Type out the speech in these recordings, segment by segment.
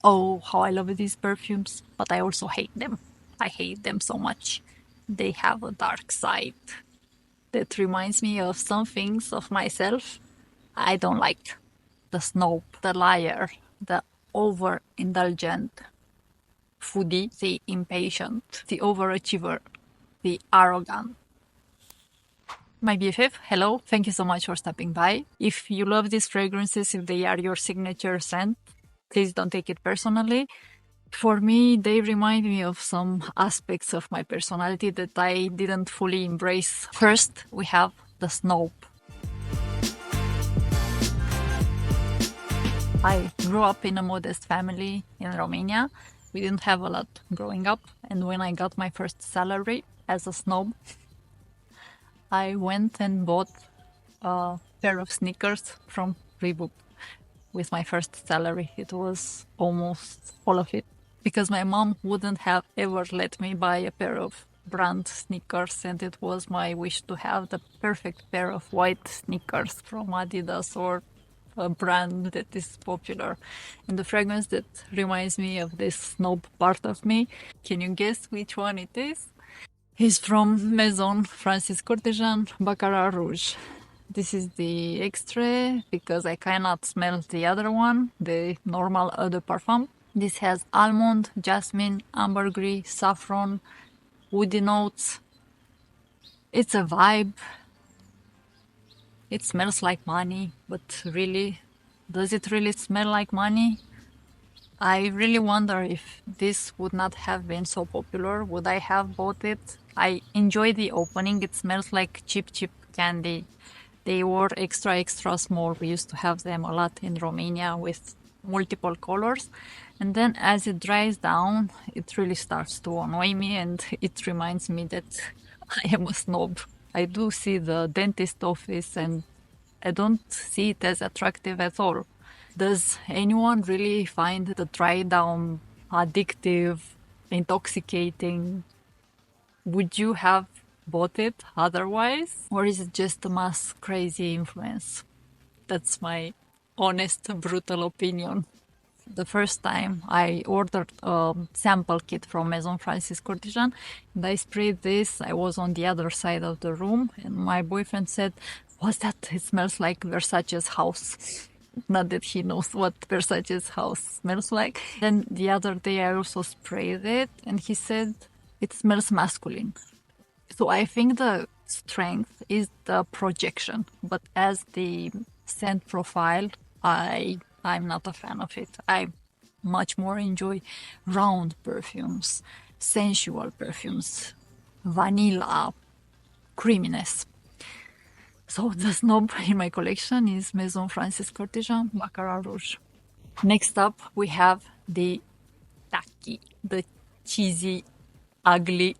Oh, how I love these perfumes, but I also hate them. I hate them so much. They have a dark side that reminds me of some things of myself I don't like. The snob, the liar, the overindulgent foodie, the impatient, the overachiever, the arrogant. My BFF, hello, thank you so much for stopping by. If you love these fragrances, if they are your signature scent, please don't take it personally. For me, they remind me of some aspects of my personality that I didn't fully embrace. First, we have the snob. I grew up in a modest family in Romania. We didn't have a lot growing up, and when I got my first salary as a snob, I went and bought a pair of sneakers from Reebok with my first salary. It was almost all of it because my mom wouldn't have ever let me buy a pair of brand sneakers, and it was my wish to have the perfect pair of white sneakers from Adidas or a brand that is popular. And the fragrance that reminds me of this snob part of me, can you guess which one it is? It's from Maison, Francis Kurkdjian, Baccarat Rouge. This is the Extrait because I cannot smell the other one, the normal Eau de Parfum. This has almond, jasmine, ambergris, saffron, woody notes. It's a vibe. It smells like money, but really, does it really smell like money? I really wonder if this would not have been so popular, would I have bought it? I enjoy the opening, it smells like cheap candy. They were extra small, we used to have them a lot in Romania with multiple colors. And then as it dries down, it really starts to annoy me and it reminds me that I am a snob. I do see the dentist office and I don't see it as attractive at all. Does anyone really find the dry down addictive, intoxicating? Would you have bought it otherwise? Or is it just a mass crazy influence? That's my honest, brutal opinion. The first time I ordered a sample kit from Maison Francis Kurkdjian and I sprayed this, I was on the other side of the room and my boyfriend said, "What's that? It smells like Versace's house." Not that he knows what Versace's house smells like. Then the other day I also sprayed it and he said, "It smells masculine." So I think the strength is the projection, but as the scent profile, I'm not a fan of it. I much more enjoy round perfumes, sensual perfumes, vanilla, creaminess. So the snob in my collection is Maison Francis Kurkdjian Baccarat Rouge. Next up we have the tacky, the cheesy, ugly,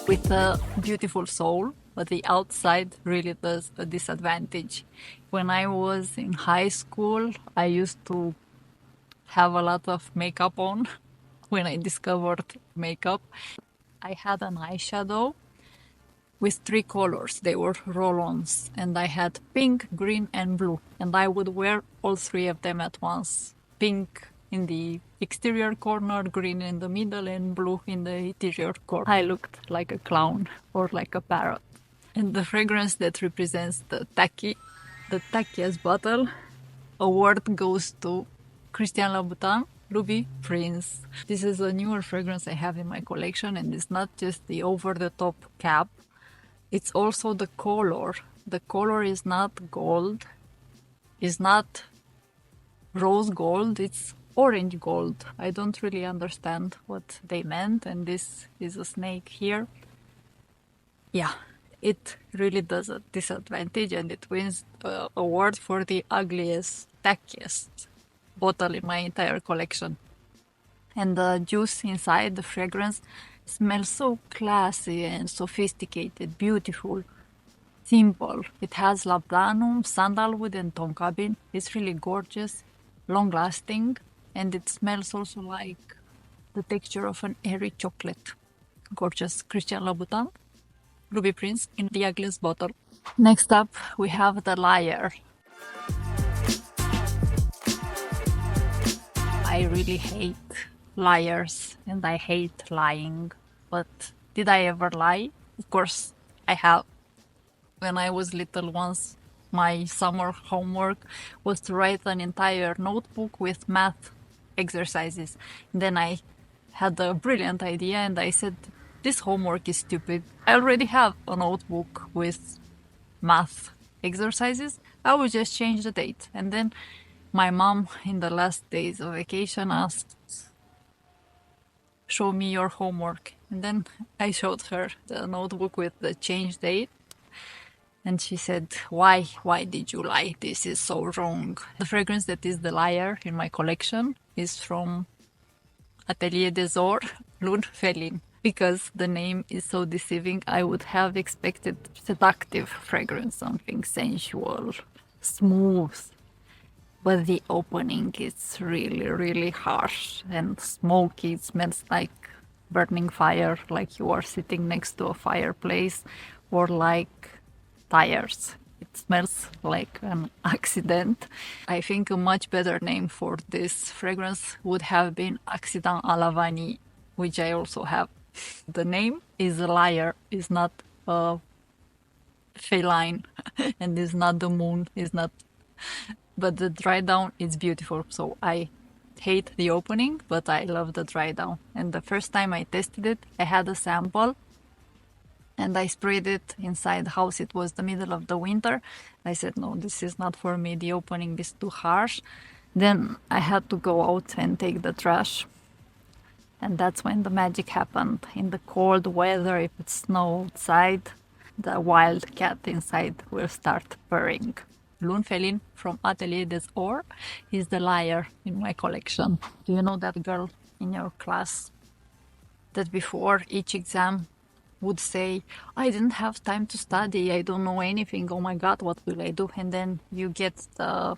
with a beautiful soul, but the outside really does a disadvantage. When I was in high school, I used to have a lot of makeup on when I discovered makeup. I had an eyeshadow with 3 colors. They were roll-ons, and I had pink, green, and blue. And I would wear all 3 of them at once. Pink in the exterior corner, green in the middle, and blue in the interior corner. I looked like a clown or like a parrot. And the fragrance that represents the tackiest bottle, award goes to Christian Louboutin, Loubiprince. This is a newer fragrance I have in my collection, and it's not just the over-the-top cap, it's also the color. The color is not gold, it's not rose gold, it's orange gold. I don't really understand what they meant, and this is a snake here. Yeah, it really does a disadvantage, and it wins the award for the ugliest, tackiest bottle in my entire collection. And the juice inside, the fragrance, smells so classy and sophisticated, beautiful, simple. It has labdanum, sandalwood, and tonka bean. It's really gorgeous, long-lasting, and it smells also like the texture of an airy chocolate. Gorgeous. Christian Louboutin, Loubiprince in the ugliest bottle. Next up, we have the liar. I really hate liars and I hate lying. But did I ever lie? Of course, I have. When I was little once, my summer homework was to write an entire notebook with math exercises. Then I had a brilliant idea and I said, this homework is stupid. I already have a notebook with math exercises. I will just change the date. And then my mom, in the last days of vacation, asked, show me your homework. And then I showed her the notebook with the change date. And she said, why did you lie? This is so wrong. The fragrance that is the liar in my collection is from Atelier des Ors, Lune, Feline. Because the name is so deceiving, I would have expected seductive fragrance, something sensual, smooth. But the opening is really, really harsh and smoky. It smells like burning fire, like you are sitting next to a fireplace, or like tires. It smells like an accident. I think a much better name for this fragrance would have been Accident à la Vanille, which I also have. The name is a liar, is not a feline, and is not the moon, is not. But the dry down is beautiful, so I hate the opening, but I love the dry down. And the first time I tested it, I had a sample and I sprayed it inside the house. It was the middle of the winter. I said, no, this is not for me. The opening is too harsh. Then I had to go out and take the trash. And that's when the magic happened. In the cold weather, if it's snow outside, the wild cat inside will start purring. Lune Feline from Atelier des Ors is the liar in my collection. Do you know that girl in your class that before each exam would say, I didn't have time to study, I don't know anything, oh my god, what will I do? And then you get the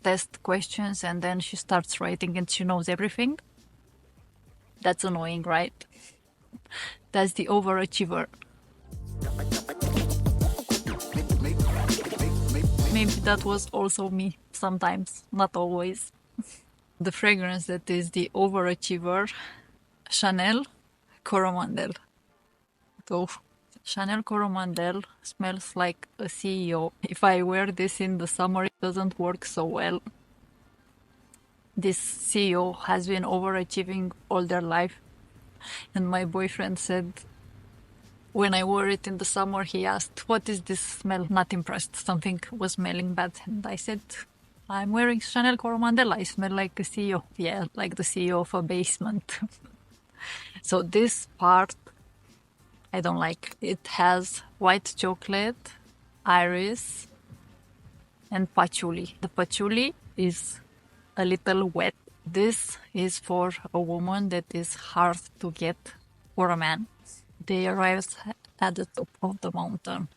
test questions and then she starts writing and she knows everything? That's annoying, right? That's the overachiever. Maybe that was also me sometimes, not always. The fragrance that is the overachiever, Chanel Coromandel. So Chanel Coromandel smells like a CEO. If I wear this in the summer, it doesn't work so well. This CEO has been overachieving all their life. And my boyfriend said, when I wore it in the summer, he asked, what is this smell? Not impressed. Something was smelling bad. And I said, I'm wearing Chanel Coromandel. I smell like a CEO. Yeah, like the CEO of a basement. So this part, I don't like. It has white chocolate, iris, and patchouli. The patchouli is a little wet. This is for a woman that is hard to get for a man. They arrive at the top of the mountain,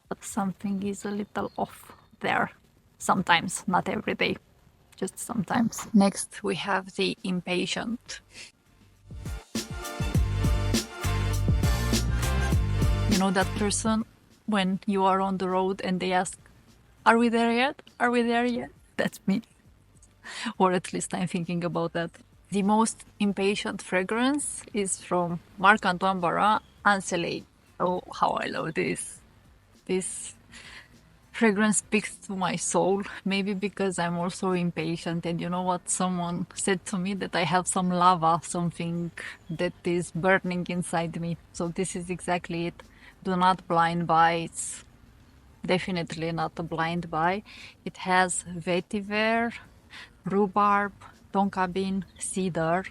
but something is a little off there. Sometimes, not every day, just sometimes. Next, we have the Impatient. You know that person when you are on the road and they ask, are we there yet? Are we there yet? That's me. Or at least I'm thinking about that. The most impatient fragrance is from Marc-Antoine Barrois, Encelade. Oh, how I love this. This fragrance speaks to my soul, maybe because I'm also impatient. And you know what? Someone said to me that I have some lava, something that is burning inside me. So this is exactly it. Do not blind buy. It's definitely not a blind buy. It has vetiver, rhubarb, tonka bean, cedar.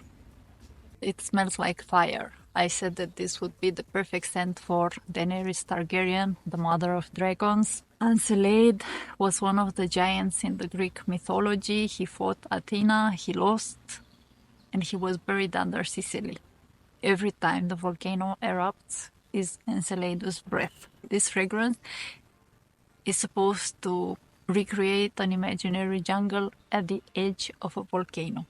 It smells like fire. I said that this would be the perfect scent for Daenerys Targaryen, the mother of dragons. Encelade was one of the giants in the Greek mythology. He fought Athena, he lost, and he was buried under Sicily. Every time the volcano erupts is Encelade's breath. This fragrance is supposed to recreate an imaginary jungle at the edge of a volcano.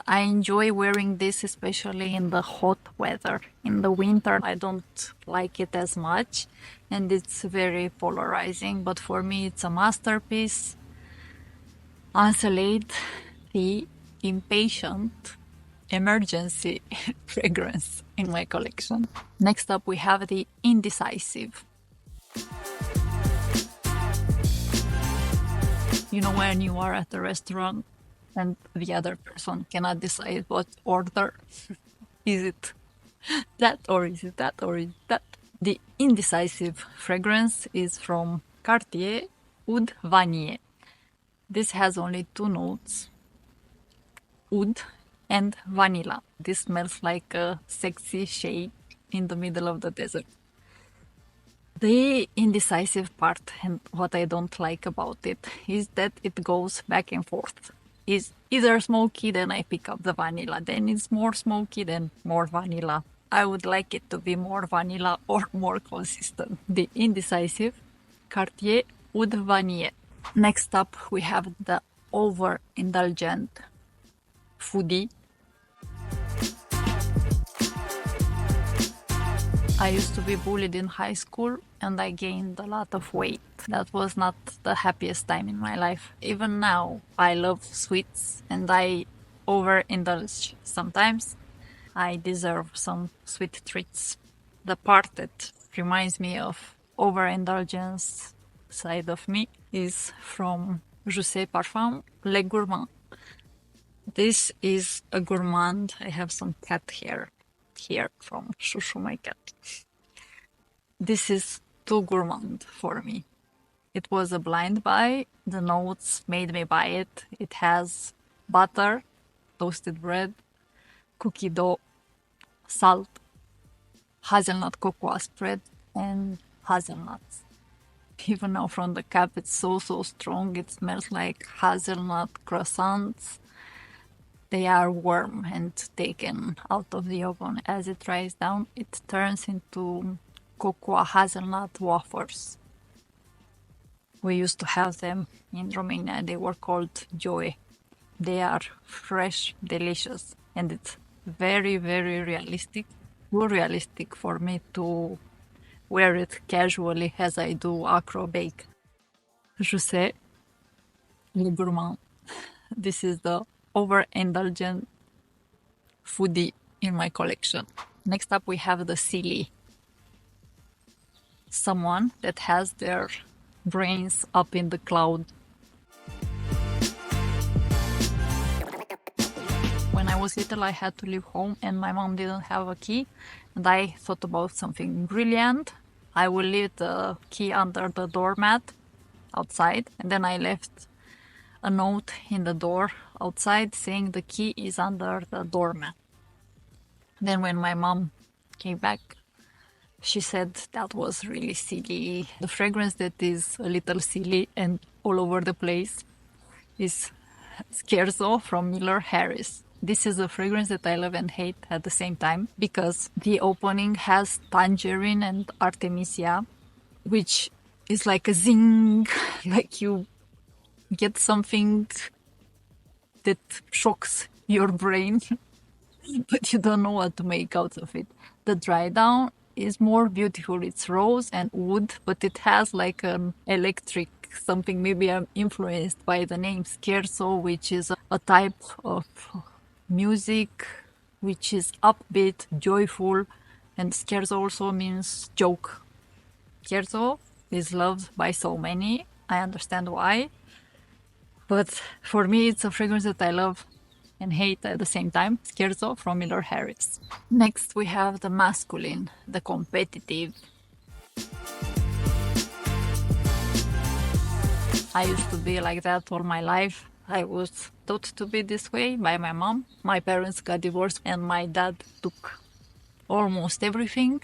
I enjoy wearing this especially in the hot weather. In the winter I don't like it as much and it's very polarizing, but for me it's a masterpiece. Encelade, the Impatient emergency fragrance in my collection. Next up we have the Indecisive. You know, when you are at a restaurant and the other person cannot decide what to order. Is it that, or is it that, or is it that? The Indecisive fragrance is from Cartier Oud Vanille. This has only 2 notes, oud and vanilla. This smells like a sexy shade in the middle of the desert. The indecisive part, and what I don't like about it, is that it goes back and forth. It's either smoky, then I pick up the vanilla, then it's more smoky, then more vanilla. I would like it to be more vanilla or more consistent. The Indecisive, Cartier Oud Vanille. Next up we have the Overindulgent Foodie. I used to be bullied in high school and I gained a lot of weight. That was not the happiest time in my life. Even now, I love sweets and I overindulge sometimes. I deserve some sweet treats. The part that reminds me of overindulgence side of me is from Jousset Parfum, Le Gourmand. This is a Gourmand. I have some cat hair here from Shushu, my cat. This is too gourmand for me. It was a blind buy. The notes made me buy it. It has butter, toasted bread, cookie dough, salt, hazelnut cocoa spread, and hazelnuts. Even now from the cap, it's so strong. It smells like hazelnut croissants. They are warm and taken out of the oven. As it dries down, it turns into cocoa hazelnut wafers. We used to have them in Romania. They were called Joy. They are fresh, delicious, and it's very, very realistic. Too realistic for me to wear it casually as I do acro bake. Jousset, Le Gourmand. This is the overindulgent foodie in my collection. Next up we have the Silly. Someone that has their brains up in the cloud. When I was little I had to leave home and my mom didn't have a key and I thought about something brilliant. I will leave the key under the doormat outside, and then I left a note in the door outside saying the key is under the doormat. Then when my mom came back, she said that was really silly. The fragrance that is a little silly and all over the place is Scherzo from Miller Harris. This is a fragrance that I love and hate at the same time because the opening has tangerine and artemisia, which is like a zing, like you get something that shocks your brain, but you don't know what to make out of it. The dry down is more beautiful. It's rose and wood, but it has like an electric something. Maybe I'm influenced by the name Scherzo, which is a type of music which is upbeat, joyful, and Scherzo also means joke. Scherzo is loved by so many. I understand why. But for me, it's a fragrance that I love and hate at the same time. Scherzo from Miller Harris. Next, we have the masculine, the competitive. I used to be like that all my life. I was taught to be this way by my mom. My parents got divorced and my dad took almost everything.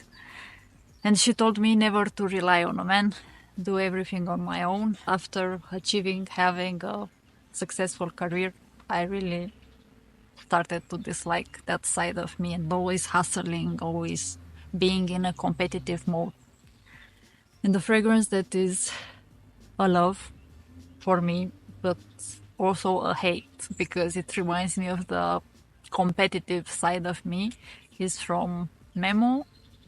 And she told me never to rely on a man, do everything on my own. After having a successful career, I really started to dislike that side of me and always hustling, always being in a competitive mode. And the fragrance that is a love for me, but also a hate, because it reminds me of the competitive side of me, is from Memo,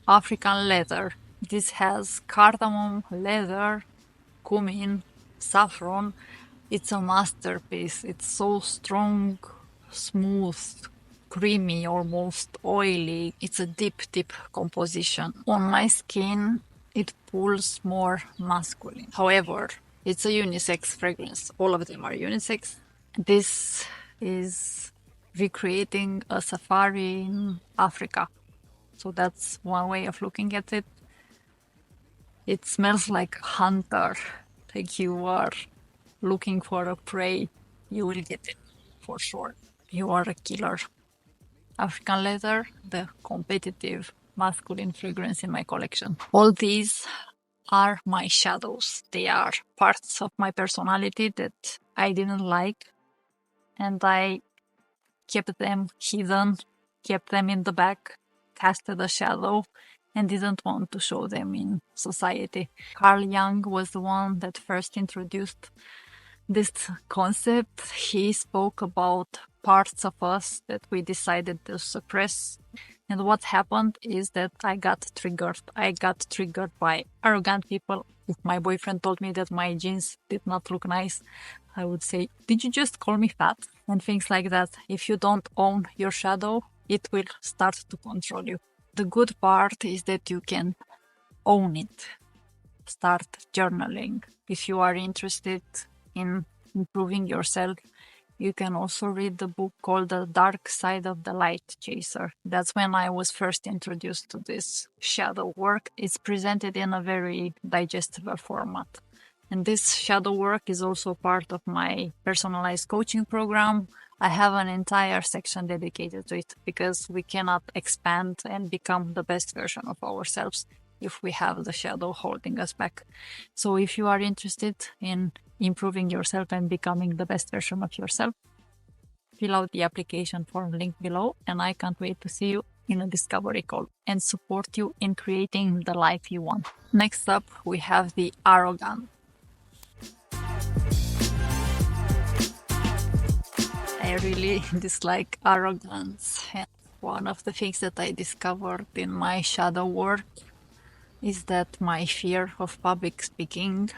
African Leather. This has cardamom, leather, cumin, saffron. It's a masterpiece. It's so strong, smooth, creamy, almost oily. It's a deep, deep composition. On my skin, it pulls more masculine. However, it's a unisex fragrance. All of them are unisex. This is recreating a safari in Africa. So that's one way of looking at it. It smells like a hunter, like you are looking for a prey. You will get it, for sure. You are a killer. African Leather, the competitive masculine fragrance in my collection. All these are my shadows. They are parts of my personality that I didn't like, and I kept them hidden, kept them in the back, casted a shadow, and didn't want to show them in society. Carl Jung was the one that first introduced this concept. He spoke about parts of us that we decided to suppress. And what happened is that I got triggered. I got triggered by arrogant people. If my boyfriend told me that my jeans did not look nice, I would say, "Did you just call me fat?" And things like that. If you don't own your shadow, it will start to control you. The good part is that you can own it. Start journaling. If you are interested in improving yourself, you can also read the book called The Dark Side of the Light Chaser. That's when I was first introduced to this shadow work. It's presented in a very digestible format. And this shadow work is also part of my personalized coaching program. I have an entire section dedicated to it because we cannot expand and become the best version of ourselves if we have the shadow holding us back. So if you are interested in improving yourself and becoming the best version of yourself, fill out the application form link below, and I can't wait to see you in a discovery call and support you in creating the life you want. Next up, we have the Arrogant. I really dislike arrogance, and one of the things that I discovered in my shadow work is that my fear of public speaking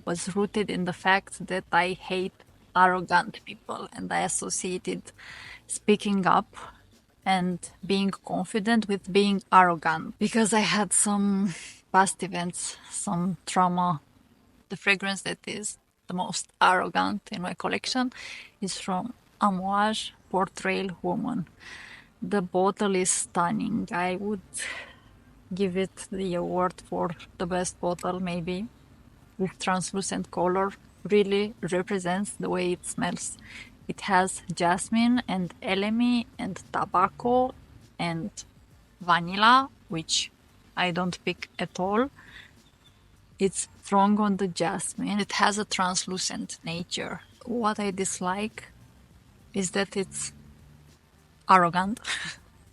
was rooted in the fact that I hate arrogant people, and I associated speaking up and being confident with being arrogant because I had some past events, some trauma. The fragrance that is the most arrogant in my collection is from Amouage Portrayal Woman. The bottle is stunning. I would give it the award for the best bottle, maybe. This translucent color really represents the way it smells. It has jasmine and elemi and tobacco and vanilla, which I don't pick at all. It's strong on the jasmine. It has a translucent nature. What I dislike is that it's arrogant.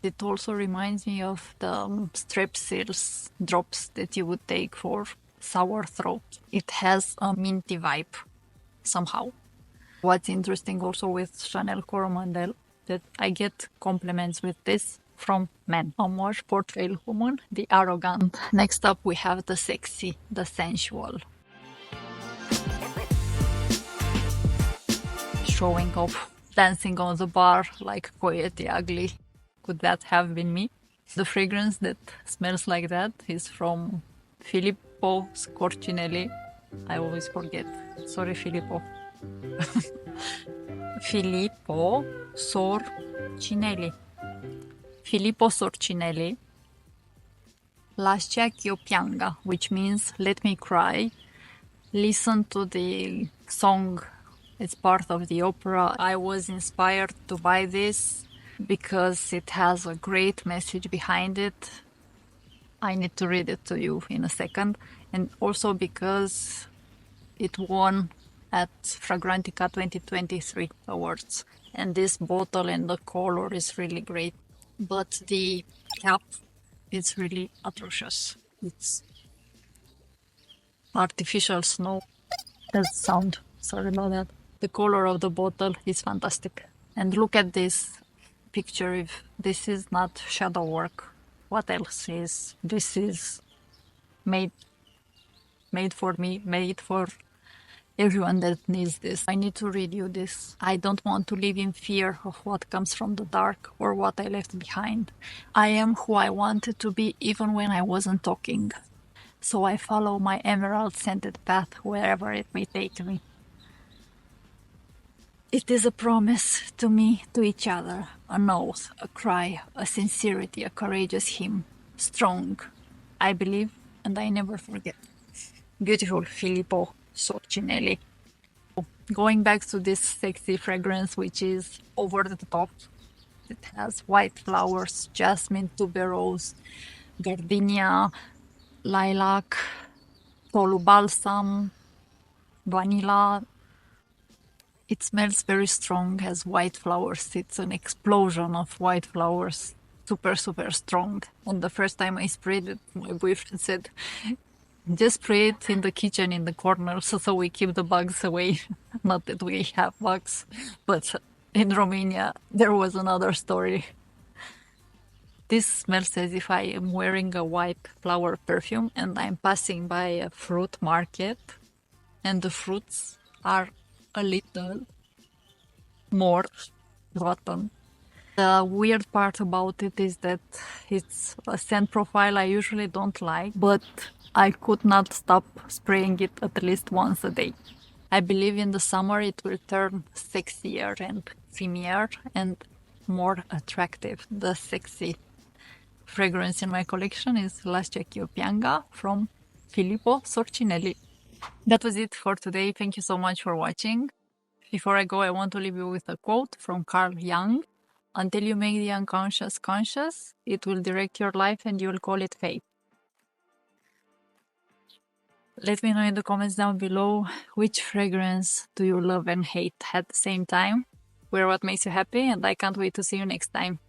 It also reminds me of the strepsils drops that you would take for sour throat. It has a minty vibe somehow. What's interesting also with Chanel Coromandel that I get compliments with this from men. Amouage Portrayal Woman, the Arrogant. Next up we have the Sexy, the Sensual. Showing off, dancing on the bar like Coyote Ugly. Could that have been me? The fragrance that smells like that is from Filippo Sorcinelli. I always forget. Sorry, Filippo. Filippo Sorcinelli. Filippo Sorcinelli. Lascia Pianga, which means let me cry. Listen to the song. It's part of the opera. I was inspired to buy this because it has a great message behind it. I need to read it to you in a second. And also because it won at Fragrantica 2023 awards. And this bottle and the color is really great. But the cap is really atrocious. It's artificial snow. That's sound. Sorry about that. The color of the bottle is fantastic. And look at this picture. If this is not shadow work, what else is? This is made for me, made for everyone that needs this. I need to read you this. I don't want to live in fear of what comes from the dark or what I left behind. I am who I wanted to be even when I wasn't talking. So I follow my emerald scented path wherever it may take me. It is a promise to me, to each other, an oath, a cry, a sincerity, a courageous hymn. Strong. I believe and I never forget. Beautiful Filippo Sorcinelli. Going back to this sexy fragrance, which is over the top. It has white flowers, jasmine, tuberose, gardenia, lilac, tolu balsam, vanilla. It smells very strong, has white flowers. It's an explosion of white flowers. Super, super strong. And the first time I sprayed it, my boyfriend said, just spray it in the kitchen in the corner so we keep the bugs away. Not that we have bugs, but in Romania there was another story. This smells as if I am wearing a white flower perfume and I'm passing by a fruit market and the fruits are a little more rotten. The weird part about it is that it's a scent profile I usually don't like, but I could not stop spraying it at least once a day. I believe in the summer it will turn sexier and creamier and more attractive. The sexy fragrance in my collection is Lascia Pianga from Filippo Sorcinelli. That was it for today. Thank you so much for watching. Before I go, I want to leave you with a quote from Carl Jung. Until you make the unconscious conscious, it will direct your life and you'll call it fate. Let me know in the comments down below which fragrance do you love and hate at the same time. Wear what makes you happy, and I can't wait to see you next time.